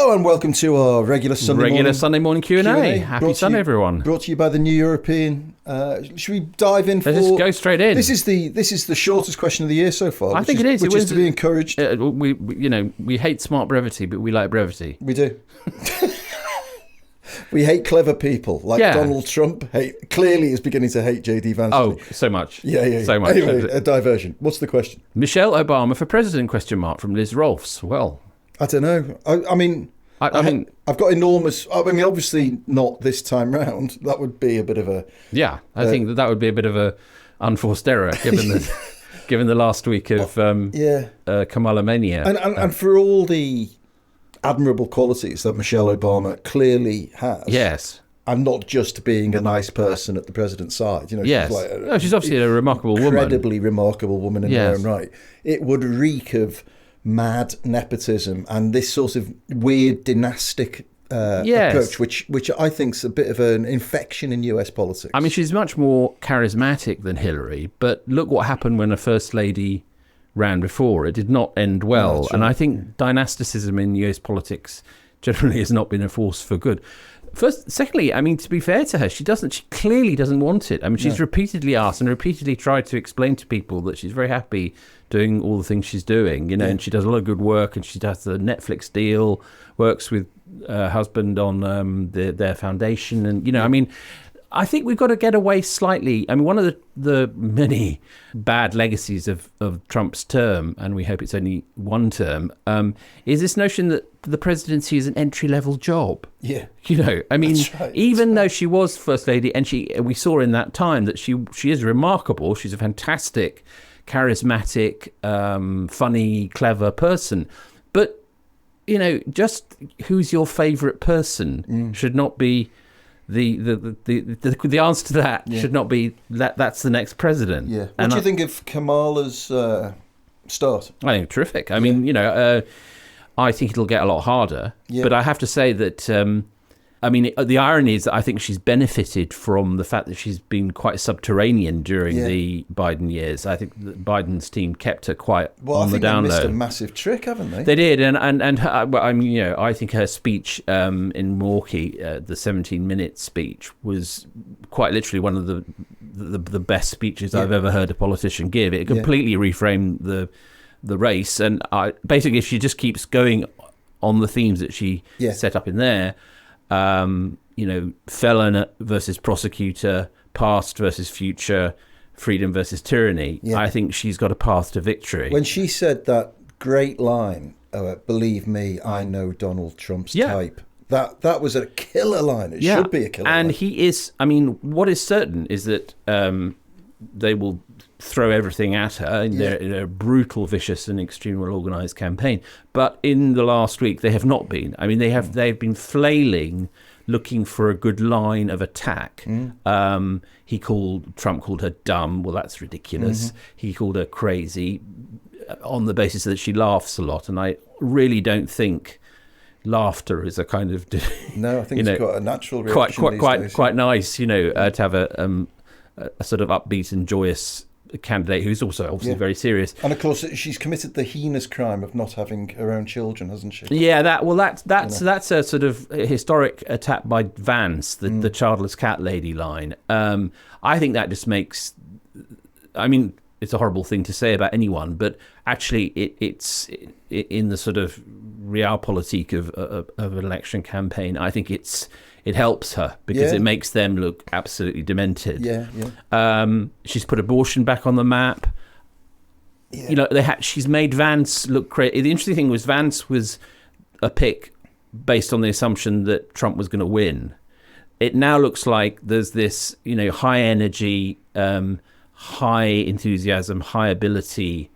Hello and welcome to our regular Sunday morning Q&A. Happy Sunday, everyone. Brought to you by the New European. Should we dive in? Let's just go straight in. This is the shortest question of the year so far. I think it is. Which is to be encouraged. We hate smart brevity, but we like brevity. We do. We hate clever people like Donald Trump. Clearly is beginning to hate J.D. Vance. Oh, so much. Yeah. So much. Anyway, a diversion. What's the question? Michelle Obama for president? From Liz Rolfs. Well, I don't know. I mean, I've got enormous. I mean, obviously not this time round. That would be a bit of a. Yeah, I think that would be a bit of a unforced error given the given the last week of Kamala Mania. And for all the admirable qualities that Michelle Obama clearly has. Yes. And not just being a nice person at the president's side. You know, yes. She's obviously a remarkable woman. Incredibly remarkable woman in her own right. It would reek of mad nepotism and this sort of weird dynastic approach, which I think is a bit of an infection in US politics. I mean, she's much more charismatic than Hillary, but look what happened when a first lady ran before. It did not end well. Right. And I think dynasticism in US politics generally has not been a force for good. Secondly, I mean, to be fair to her, she clearly doesn't want it. I mean, she's repeatedly asked and repeatedly tried to explain to people that she's very happy doing all the things she's doing, and she does a lot of good work, and she does the Netflix deal, works with her husband on their foundation, and, I mean, I think we've got to get away slightly. I mean, one of the many bad legacies of Trump's term, and we hope it's only one term, is this notion that the presidency is an entry-level job. Yeah. I mean, even though she was First Lady, and we saw in that time that she is remarkable. She's a fantastic, charismatic, funny, clever person. But, just who's your favourite person should not be... The answer to that should not be that's the next president. Yeah. What do you think of Kamala's start? I think terrific. I mean, I think it'll get a lot harder. Yeah. But I have to say that the irony is that I think she's benefited from the fact that she's been quite subterranean during the Biden years. I think that Biden's team kept her quite on the down low. They missed a massive trick, haven't they? They did, and her, I think her speech in Milwaukee, the 17-minute speech, was quite literally one of the best speeches I've ever heard a politician give. It completely reframed the race, and basically, if she just keeps going on the themes that she set up in there. Felon versus prosecutor, past versus future, freedom versus tyranny. Yeah. I think she's got a path to victory. When she said that great line, believe me, I know Donald Trump's type. That was a killer line. It should be a killer line. And he is, what is certain is that they will throw everything at her in their brutal, vicious and extremely well-organised campaign. But in the last week, they have not been. I mean, they've been flailing, looking for a good line of attack. Trump called her dumb. Well, that's ridiculous. Mm-hmm. He called her crazy on the basis that she laughs a lot. And I really don't think laughter is a kind of... No, I think it's got a natural reaction quite nice, to have a sort of upbeat and joyous candidate who's also obviously very serious. And of course, she's committed the heinous crime of not having her own children, hasn't she? Yeah, that's a sort of historic attack by Vance, the childless cat lady line. I think that just makes... I mean, it's a horrible thing to say about anyone, but actually it's in the sort of realpolitik of an election campaign. I think it helps her because it makes them look absolutely demented. She's put abortion back on the map. She's made Vance look crazy. The interesting thing was Vance was a pick based on the assumption that Trump was going to win. It now looks like there's this, high energy, high enthusiasm, high ability,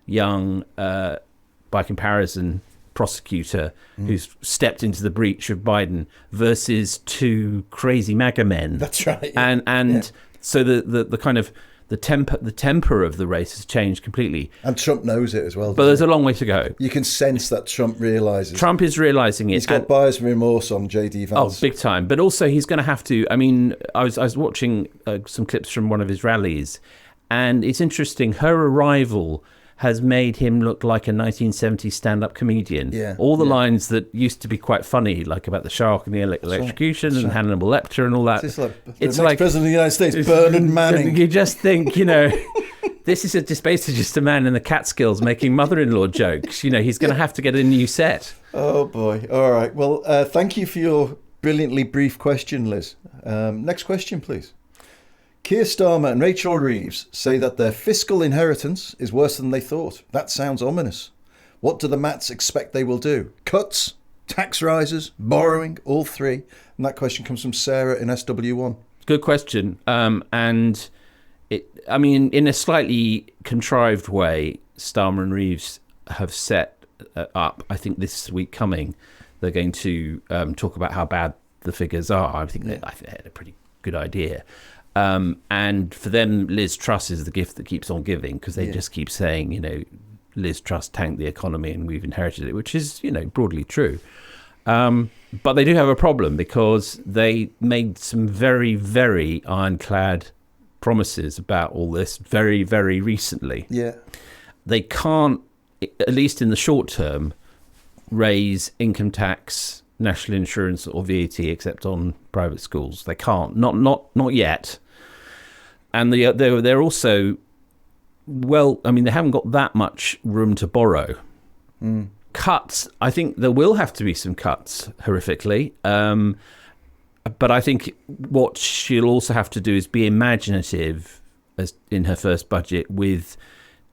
young, by comparison, prosecutor who's stepped into the breach of Biden versus two crazy MAGA men. That's right. So the kind of the temper of the race has changed completely. And Trump knows it as well. But there's a long way to go. You can sense that Trump realises. Trump is realising it. He's got buyer's remorse on J.D. Vance. Oh, big time. But also he's going to have to... I mean, I was watching some clips from one of his rallies, and it's interesting. Her arrival has made him look like a 1970s stand-up comedian. Yeah, all the lines that used to be quite funny, like about the shark and the electrocution and Hannibal Lecter and all that. It's like President of the United States, Bernard Manning. You just think, this is basically just a man in the Catskills making mother-in-law jokes. He's going to have to get a new set. Oh, boy. All right. Well, thank you for your brilliantly brief question, Liz. Next question, please. Keir Starmer and Rachel Reeves say that their fiscal inheritance is worse than they thought. That sounds ominous. What do the Mats expect they will do? Cuts, tax rises, borrowing, all three? And that question comes from Sarah in SW1. Good question. And in a slightly contrived way, Starmer and Reeves have set up, I think this week coming, they're going to talk about how bad the figures are. I think they had a pretty good idea. And for them, Liz Truss is the gift that keeps on giving, because they just keep saying, Liz Truss tanked the economy and we've inherited it, which is, broadly true. But they do have a problem, because they made some very, very ironclad promises about all this very, very recently. Yeah. They can't, at least in the short term, raise income tax, national insurance or VAT except on private schools. They can't. Not yet. And they're also, they haven't got that much room to borrow. Cuts, I think there will have to be some cuts, horrifically. But I think what she'll also have to do is be imaginative, as in her first budget, with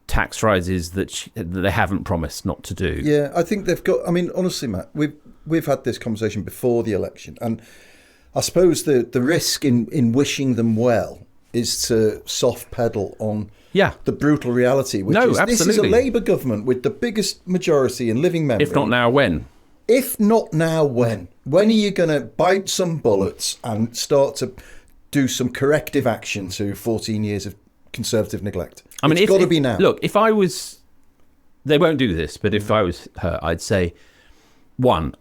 tax rises that they haven't promised not to do. Yeah, I think they've got. Honestly, Matt, we've had this conversation before the election, and I suppose the risk in wishing them well is to soft pedal on the brutal reality, which is absolutely. This is a Labour government with the biggest majority in living memory. If not now, when? If not now, when? When are you going to bite some bullets and start to do some corrective action to 14 years of Conservative neglect? It's got to be now. Look, if I was... They won't do this, but if I was her, I'd say, one,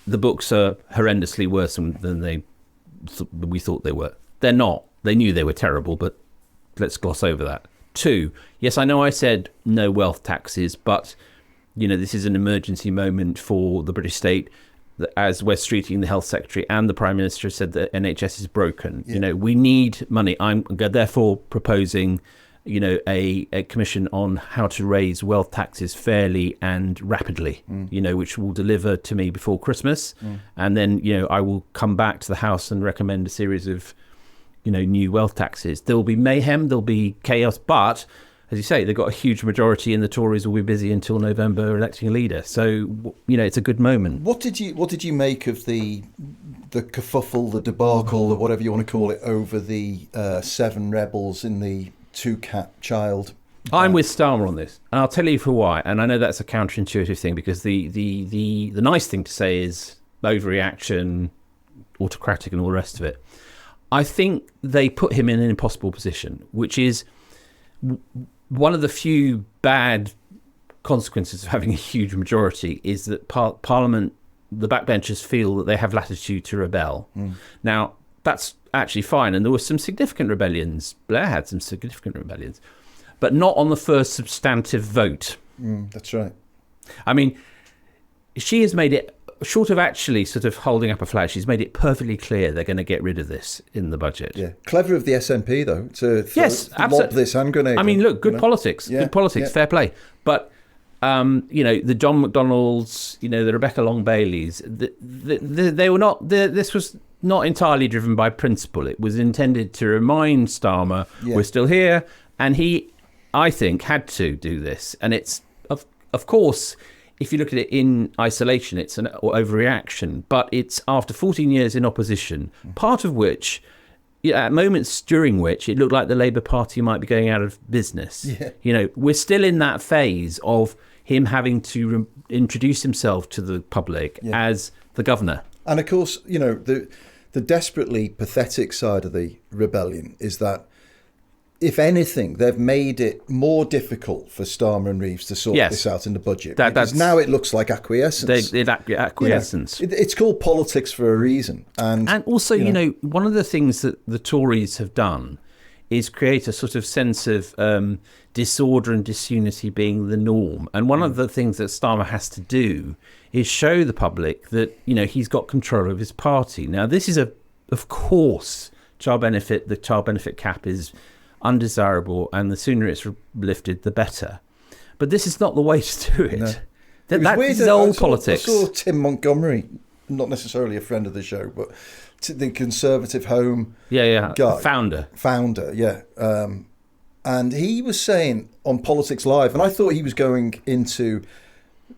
the books are horrendously worse than we thought they were. They're not. They knew they were terrible, but let's gloss over that. Two, yes, I know I said no wealth taxes, but... this is an emergency moment for the British state, as Wes Streeting, the health secretary, and the Prime Minister said that NHS is broken. Yeah. We need money. I'm therefore proposing, a commission on how to raise wealth taxes fairly and rapidly, which will deliver to me before Christmas. And then, I will come back to the House and recommend a series of, new wealth taxes. There will be mayhem, there'll be chaos, but... As you say, they've got a huge majority, and the Tories will be busy until November electing a leader. So, it's a good moment. What did you make of the kerfuffle, the debacle, or whatever you want to call it, over the 7 rebels in the 2-cat child? I'm with Starmer on this, and I'll tell you for why. And I know that's a counterintuitive thing, because the nice thing to say is overreaction, autocratic, and all the rest of it. I think they put him in an impossible position, which is one of the few bad consequences of having a huge majority is that Parliament, the backbenchers, feel that they have latitude to rebel. Now, that's actually fine. And there were some significant rebellions. Blair had some significant rebellions, but not on the first substantive vote. That's right. She has made it, short of actually sort of holding up a flag, she's made it perfectly clear they're going to get rid of this in the budget. Yeah, clever of the SNP though to lob this hand grenade. Look, good politics, fair play. But the John McDonnells, the Rebecca Long Baileys, they were not. This was not entirely driven by principle. It was intended to remind Starmer we're still here, and he, I think, had to do this. And it's of course. If you look at it in isolation, it's an overreaction. But it's after 14 years in opposition, part of which, at moments during which it looked like the Labour Party might be going out of business. Yeah. We're still in that phase of him having to introduce himself to the public as the governor. And of course, the desperately pathetic side of the rebellion is that, if anything, they've made it more difficult for Starmer and Reeves to sort this out in the budget. Because now it looks like acquiescence. Acquiescence. It's called politics for a reason. And also, one of the things that the Tories have done is create a sort of sense of disorder and disunity being the norm. And one of the things that Starmer has to do is show the public that, he's got control of his party. Now, this is of course, the child benefit cap is undesirable, and the sooner it's lifted, the better. But this is not the way to do it. No. That is old politics. I saw Tim Montgomery, not necessarily a friend of the show, but the Conservative Home guy. Founder, yeah. And he was saying on Politics Live, and I thought he was going into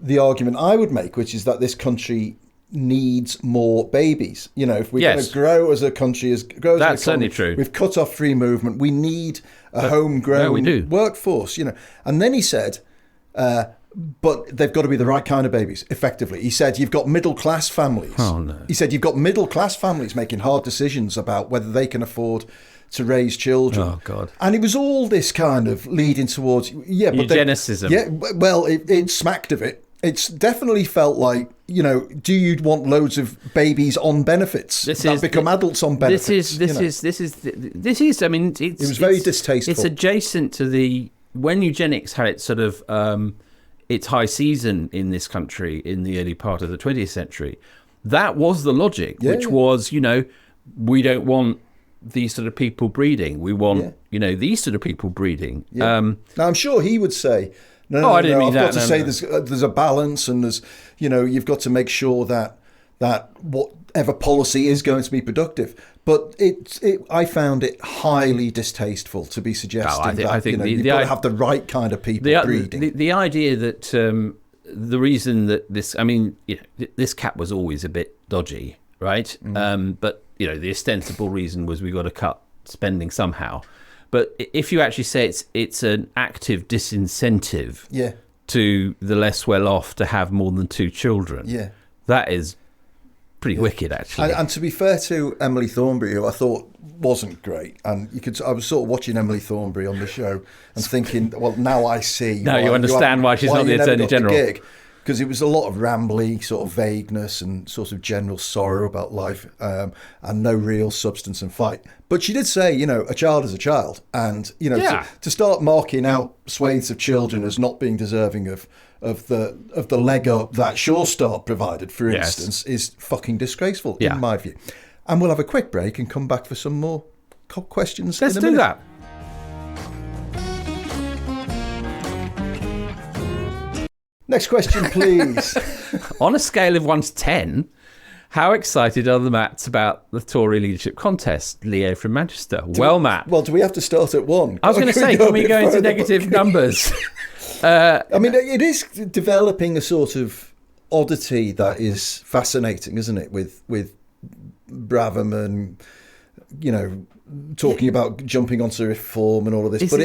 the argument I would make, which is that this country needs more babies. If we're going to grow as a country, that's certainly true. We've cut off free movement. We need a homegrown workforce. And then he said, but they've got to be the right kind of babies. Effectively, he said, you've got middle class families. Oh no. He said you've got middle class families making hard decisions about whether they can afford to raise children. Oh God. And it was all this kind of leading towards eugenicism. Well, it smacked of it. It's definitely felt like, do you want loads of babies on benefits that become adults on benefits? This is. I mean, it was very distasteful. It's adjacent to when eugenics had its sort of its high season in this country in the early part of the 20th century. That was the logic, which was, we don't want these sort of people breeding. We want, these sort of people breeding. Yeah. Now, I'm sure he would say, I didn't mean that. I've got to say there's a balance, and there's, you've got to make sure that whatever policy is going to be productive. But I found it highly distasteful to be suggesting you've got to have the right kind of people breeding. The idea that the reason that this cap was always a bit dodgy, right? But the ostensible reason was we got to cut spending somehow. But if you actually say it's an active disincentive to the less well-off to have more than 2 children, that is pretty wicked, actually. And to be fair to Emily Thornberry, who I thought wasn't great, and I was sort of watching Emily Thornberry on the show and thinking, well, now I see. Now you understand why she's not the Attorney General. Because it was a lot of rambling, sort of vagueness and sort of general sorrow about life, and no real substance and fight. But she did say, a child is a child, and to start marking out swathes of children as not being deserving of the leg up that Sure Start provided, for instance, is fucking disgraceful in my view. And we'll have a quick break and come back for some more questions. Let's do that. Next question, please. On a scale of 1 to 10, how excited are the Matts about the Tory leadership contest? Leo from Manchester. Matt. Well, do we have to start at 1? I was going to say, can we go into negative numbers? It is developing a sort of oddity that is fascinating, isn't it? With Braverman, talking about jumping onto reform and all of this, but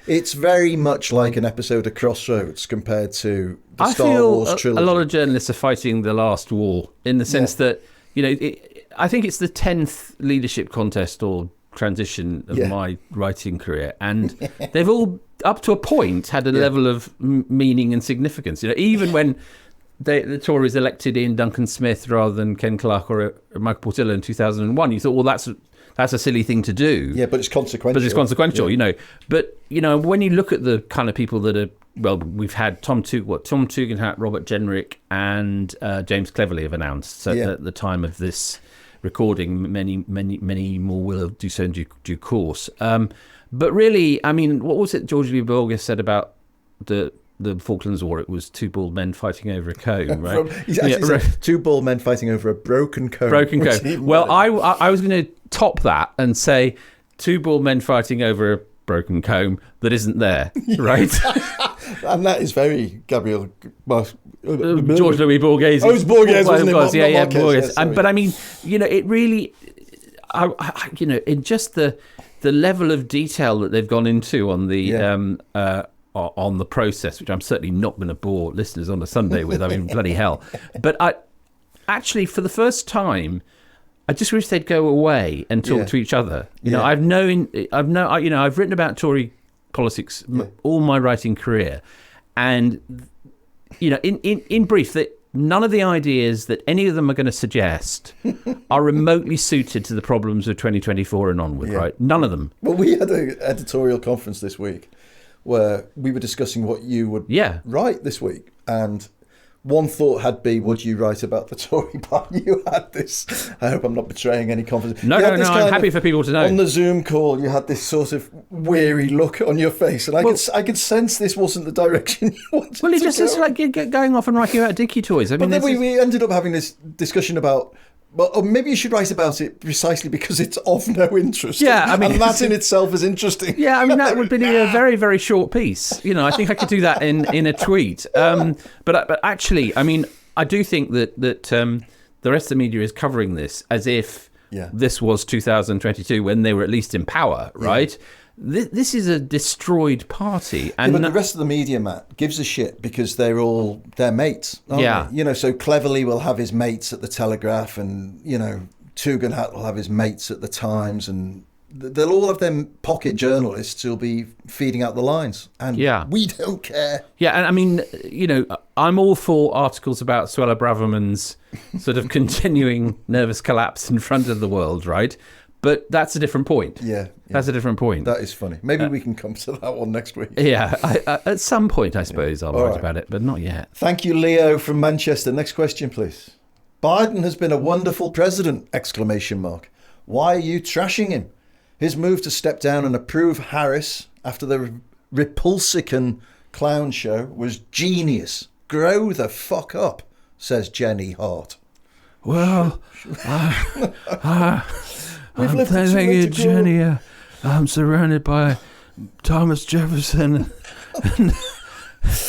it's very much like an episode of Crossroads compared to the Star Wars trilogy. A lot of journalists are fighting the last war in the sense that I think it's the 10th leadership contest or transition of my writing career, and they've all up to a point had a level of meaning and significance. Even when the Tories elected Ian Duncan Smith rather than Ken Clarke or Michael Portillo in 2001, you thought, well, that's a silly thing to do. Yeah, but it's consequential. But when you look at the kind of people that are, we've had Tom Tugendhat, Robert Jenrick, and James Cleverly have announced. So at the time of this recording, many more will do so in due course. But really, what was it George W. Borges said about the Falklands War? It was 2 bald men fighting over a comb, right? He actually said 2 bald men fighting over a broken comb. Well, I was going to top that and say 2 bald men fighting over a broken comb that isn't there, right? And that is very Gabriel George Louis Borges. Oh, it was Borges, wasn't it? Yeah, Borges. But it really, in just the level of detail that they've gone into on the process, which I'm certainly not going to bore listeners on a Sunday with. Bloody hell. But actually, for the first time, I just wish they'd go away and talk to each other. I've written about Tory politics all my writing career, and in brief, that none of the ideas that any of them are going to suggest are remotely suited to the problems of 2024 and onward, right? None of them. Well, we had an editorial conference this week where we were discussing what you would write this week. And one thought had been, would you write about the Tory party? You had this, I hope I'm not betraying any confidence. No, I'm happy for people to know. On the Zoom call, you had this sort of weary look on your face, and I could sense this wasn't the direction you wanted Well, it's like going off and writing about Dickie toys. I mean, but then we ended up having this discussion about, or maybe you should write about it precisely because it's of no interest. Yeah, I mean, and that in itself is interesting. Yeah, I mean, that would be a very, very short piece. You know, I think I could do that in a tweet. But actually, I mean, I do think that the rest of the media is covering this as if this was 2022 when they were at least in power, right? Yeah. This is a destroyed party. And but the rest of the media, Matt, gives a shit because they're mates, aren't they? You know, so Cleverly will have his mates at the Telegraph, and, you know, Tugendhat will have his mates at the Times, and they'll all have them pocket journalists who'll be feeding out the lines. And we don't care. Yeah, and I mean, you know, I'm all for articles about Suella Braverman's sort of continuing nervous collapse in front of the world, right? But that's a different point. Yeah. That's a different point. That is funny. Maybe we can come to that one next week. Yeah. At some point, I suppose, I'll write about it, but not yet. Thank you, Leo from Manchester. Next question, please. Biden has been a wonderful president, ! Why are you trashing him? His move to step down and approve Harris after the Repulsican clown show was genius. Grow the fuck up, says Jenny Hart. Well, I'm thanking you, Jenny. I'm surrounded by Thomas Jefferson.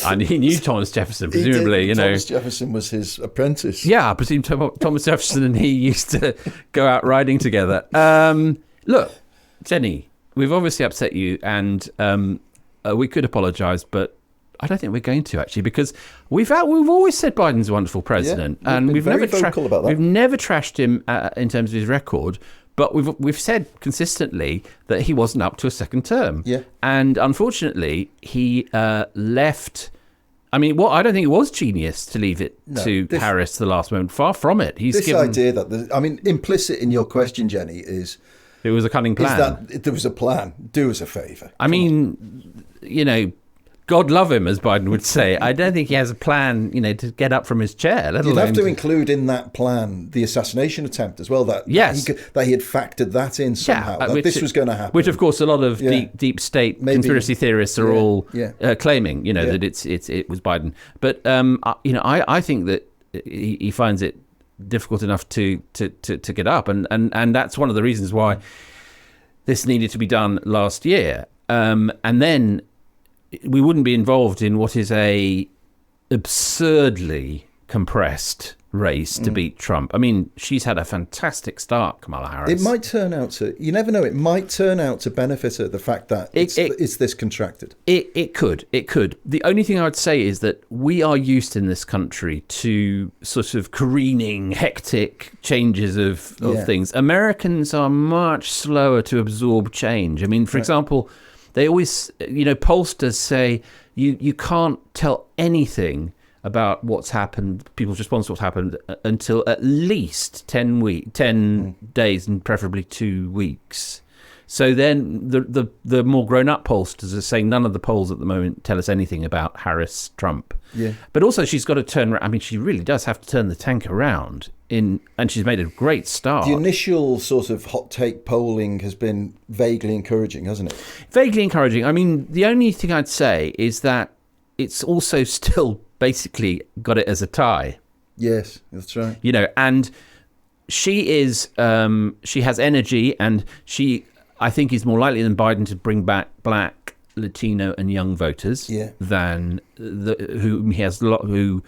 And he knew Thomas Jefferson, presumably. You know, Thomas Jefferson was his apprentice. Yeah, I presume Thomas Jefferson and he used to go out riding together. Look, Jenny, we've obviously upset you, and we could apologise, but I don't think we're going to, actually, because we've always said Biden's a wonderful president, and we've never vocal about that. We've never trashed him in terms of his record. But we've said consistently that he wasn't up to a second term. Yeah. And unfortunately, he left. I mean, I don't think it was genius to leave it to Harris the last moment. Far from it. Idea that implicit in your question, Jenny, is it was a cunning plan. Is that there was a plan? Do us a favour. I mean, you know, God love him, as Biden would say. I don't think he has a plan, you know, to get up from his chair. You'd have to include in that plan the assassination attempt as well. That he had factored that in somehow. That this was going to happen. Which, of course, a lot of deep state conspiracy theorists are all claiming. You know that it was Biden. But you know, I think that he finds it difficult enough to get up, and that's one of the reasons why this needed to be done last year. And then we wouldn't be involved in what is a absurdly compressed race to beat Trump. I mean, she's had a fantastic start, Kamala Harris. It might turn out to, you never know, it might turn out to benefit her, the fact that it's this contracted. It could. The only thing I would say is that we are used in this country to sort of careening, hectic changes of things. Americans are much slower to absorb change. I mean, for example, they always, you know, pollsters say you can't tell anything about what's happened, people's response to what's happened, until at least 10 days and preferably 2 weeks. So then the more grown-up pollsters are saying none of the polls at the moment tell us anything about Harris-Trump. Yeah. But also she's got to turn, I mean, she really does have to turn the tank around, and she's made a great start. The initial sort of hot take polling has been vaguely encouraging, hasn't it? Vaguely encouraging. I mean, the only thing I'd say is that it's also still basically got it as a tie. Yes, that's right. You know, and she is, she has energy, and she, I think, is more likely than Biden to bring back Black, Latino, and young voters than whom he has who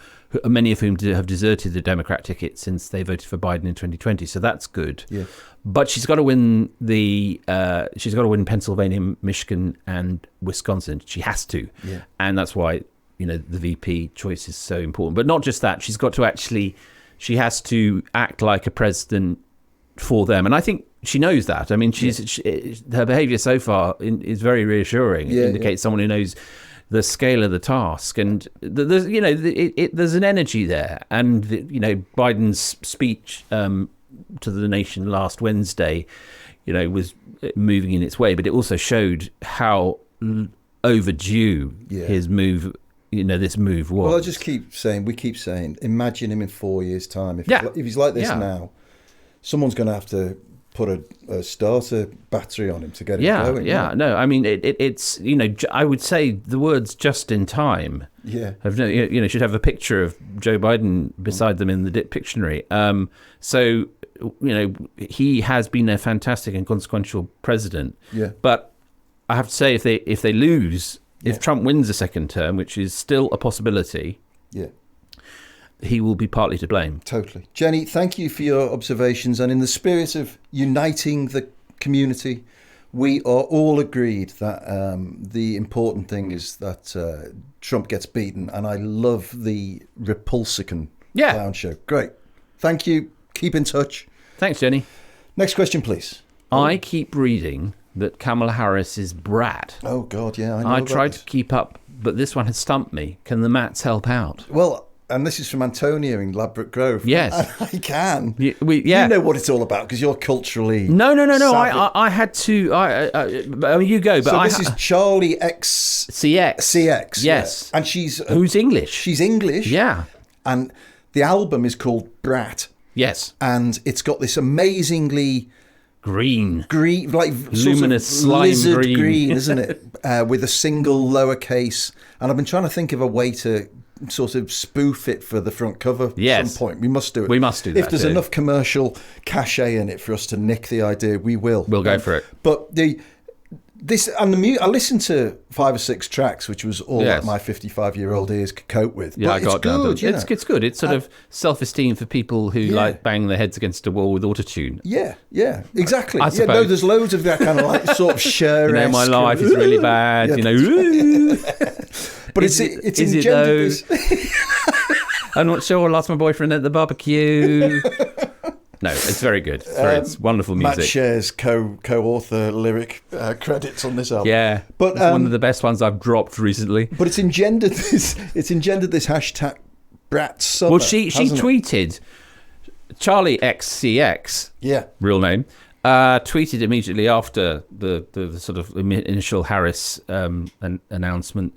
many of whom have deserted the Democrat ticket since they voted for Biden in 2020. So that's good. Yeah. But she's got to win Pennsylvania, Michigan, and Wisconsin. She has to, and that's why, you know, the VP choice is so important. But not just that, she has to act like a president for them. And I think she knows that. I mean, her behaviour so far is very reassuring. It indicates someone who knows the scale of the task, and there's there's an energy there, and Biden's speech to the nation last Wednesday, was moving in its way, but it also showed how overdue his move. This move was. Well, we keep saying, imagine him in 4 years' time. If he's like this now, someone's going to have to put a starter battery on him to get it going. No, I mean it's I would say the words "just in time." Should have a picture of Joe Biden beside them in the Dictionary. So he has been a fantastic and consequential president. Yeah. But I have to say, if they lose, if Trump wins a second term, which is still a possibility, he will be partly to blame. Totally. Jenny, thank you for your observations. And in the spirit of uniting the community, we are all agreed that the important thing is that Trump gets beaten. And I love the Repulsican clown show. Great. Thank you. Keep in touch. Thanks, Jenny. Next question, please. I keep reading that Kamala Harris is Brat. Oh, God, yeah. I tried to keep up, but this one has stumped me. Can the Mats help out? Well, and this is from Antonia in Ladbroke Grove. Yes. I can. You know what it's all about because you're culturally No. savvy. I had to. You go. But so this is Charlie XCX. CX. Yes. Yeah. And she's... Who's English? She's English. Yeah. And the album is called Brat. Yes. And it's got this amazingly... Green, like luminous sort of slime lizard green, isn't it? With a single lowercase. And I've been trying to think of a way to sort of spoof it for the front cover at some point. We must do it. We must do that. If there's enough commercial cachet in it for us to nick the idea, we will. We'll go for it. But I listened to 5 or 6 tracks, which was all that my 55-year-old ears could cope with. Yeah, but I got it's good, down. It's good. It's sort of self-esteem for people who like bang their heads against a wall with autotune. Yeah, exactly. I suppose. There's loads of that kind of like sort of Cher-esque. My life is really bad. But it's engendered this. I'm not sure. I lost my boyfriend at the barbecue. No, it's very good. It's wonderful music. Matt Cher's co-author lyric credits on this album. Yeah, but it's one of the best ones I've dropped recently. But it's engendered this. It's engendered this hashtag Brat Summer. Well, she tweeted Charlie XCX. Yeah, real name. Tweeted immediately after the sort of initial Harris announcement.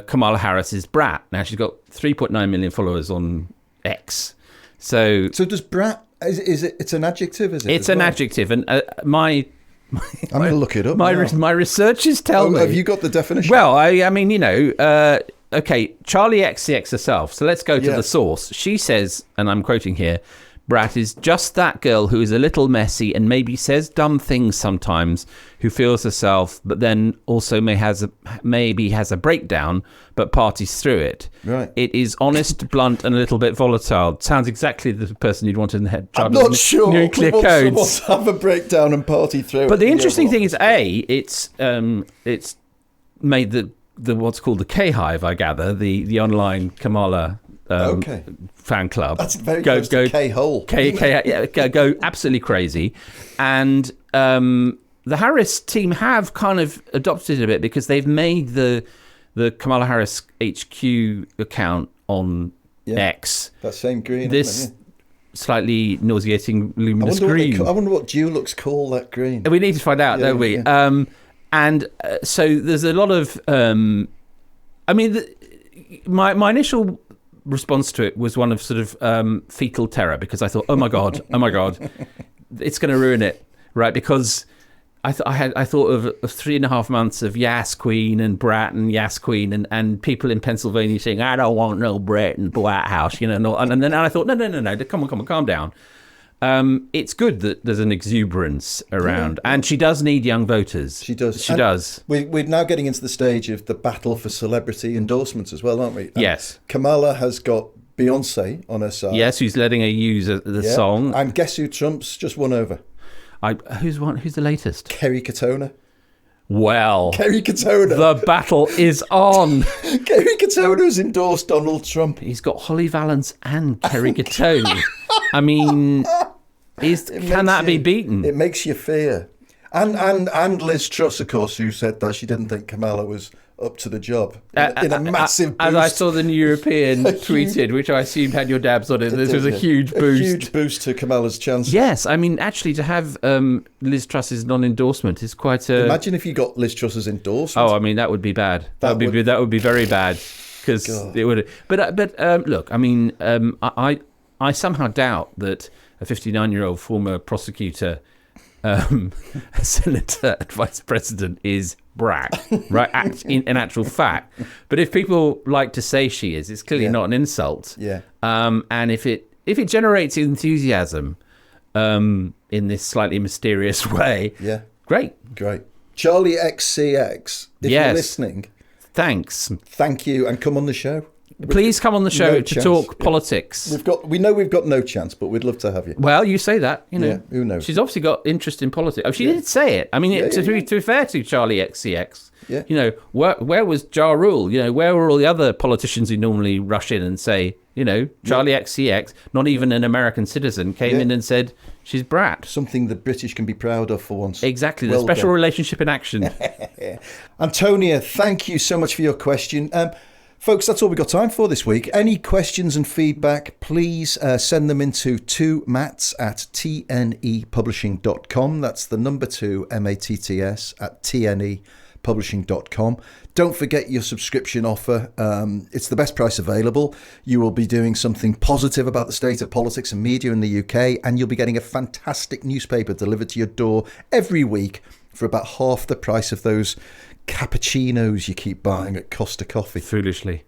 Kamala Harris is Brat. Now she's got 3.9 million followers on X. So does Brat? Is it? It's an adjective, is it? It's an adjective, and I'm going to look it up. My researchers tell me. Have you got the definition? Well, I mean, okay, Charlie XCX herself. So let's go to the source. She says, and I'm quoting here, Brat is just that girl who is a little messy and maybe says dumb things sometimes, who feels herself, but then also maybe has a breakdown, but parties through it. Right. It is honest, blunt, and a little bit volatile. Sounds exactly the person you'd want in the head. I'm not sure. Nuclear codes. To have a breakdown and party through it. But the interesting thing is, it's made the what's called the K-Hive, I gather, the online Kamala fan club. That's very close to K-hole. Go absolutely crazy. And the Harris team have kind of adopted it a bit because they've made the Kamala Harris HQ account on X. That same green. This slightly nauseating luminous green. I wonder what Dulux call that green. We need to find out, don't we? Yeah. So there's a lot of... my initial response to it was one of sort of fetal terror because I thought, oh my god, it's going to ruin it, right? Because I thought of 3.5 months of Yas Queen and Brat and Yas Queen and people in Pennsylvania saying, I don't want no Brat in the White House, and then I thought, no, come on, calm down. It's good that there's an exuberance around, and she does need young voters. She does. We're now getting into the stage of the battle for celebrity endorsements as well, aren't we? And yes. Kamala has got Beyonce on her side. Yes, who's letting her use the song. And guess who Trump's just won over? Who's the latest? Kerry Katona. Well, Kerry Katona. The battle is on. Kerry Katona has endorsed Donald Trump. He's got Holly Valance and Kerry Katona. I mean, can that be beaten? It makes you fear. And Liz Truss, of course, who said that she didn't think Kamala was up to the job in a massive boost. As I saw the New European tweeted, which I assumed had your dabs on it, this was a huge boost. A huge boost to Kamala's chances. Yes, I mean, actually, to have Liz Truss's non-endorsement is quite a... Imagine if you got Liz Truss's endorsement. Oh, I mean, that would be bad. That would be very bad, because it would... But look, I mean, I somehow doubt that a 59-year-old former prosecutor, senator and vice president is Brat, right? In actual fact. But if people like to say she is, it's clearly not an insult. Yeah. And if it generates enthusiasm in this slightly mysterious way, great. Charlie XCX, if you're listening, thanks. Thank you, and come on the show. Please come on the show to talk politics. We know we've got no chance, but we'd love to have you. Well, you say that, you know. Yeah, who knows? She's obviously got interest in politics. Oh, she did say it. I mean, to be fair to Charlie XCX, you know, where was Ja Rule? You know, where were all the other politicians who normally rush in and say, you know, Charlie XCX, not even an American citizen, came in and said she's Brat. Something the British can be proud of for once. Exactly, the special relationship in action. Antonia, thank you so much for your question. Folks, that's all we've got time for this week. Any questions and feedback, please send them into 2matts@tnepublishing.com. That's the number 2, MATTS, at tnepublishing.com. Don't forget your subscription offer. It's the best price available. You will be doing something positive about the state of politics and media in the UK, and you'll be getting a fantastic newspaper delivered to your door every week for about half the price of those cappuccinos you keep buying at Costa Coffee. Foolishly.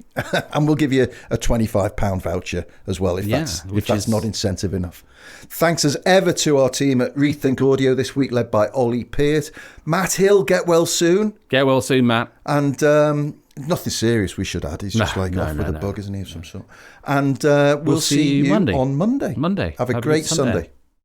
And we'll give you a £25 voucher as well if that's not incentive enough. Thanks as ever to our team at Rethink Audio this week, led by Ollie Peart. Matt Hill, get well soon. Get well soon, Matt. And nothing serious, we should add. He's just off with a bug, isn't he, of some sort. And we'll see you on Monday. Monday. Have a great Sunday.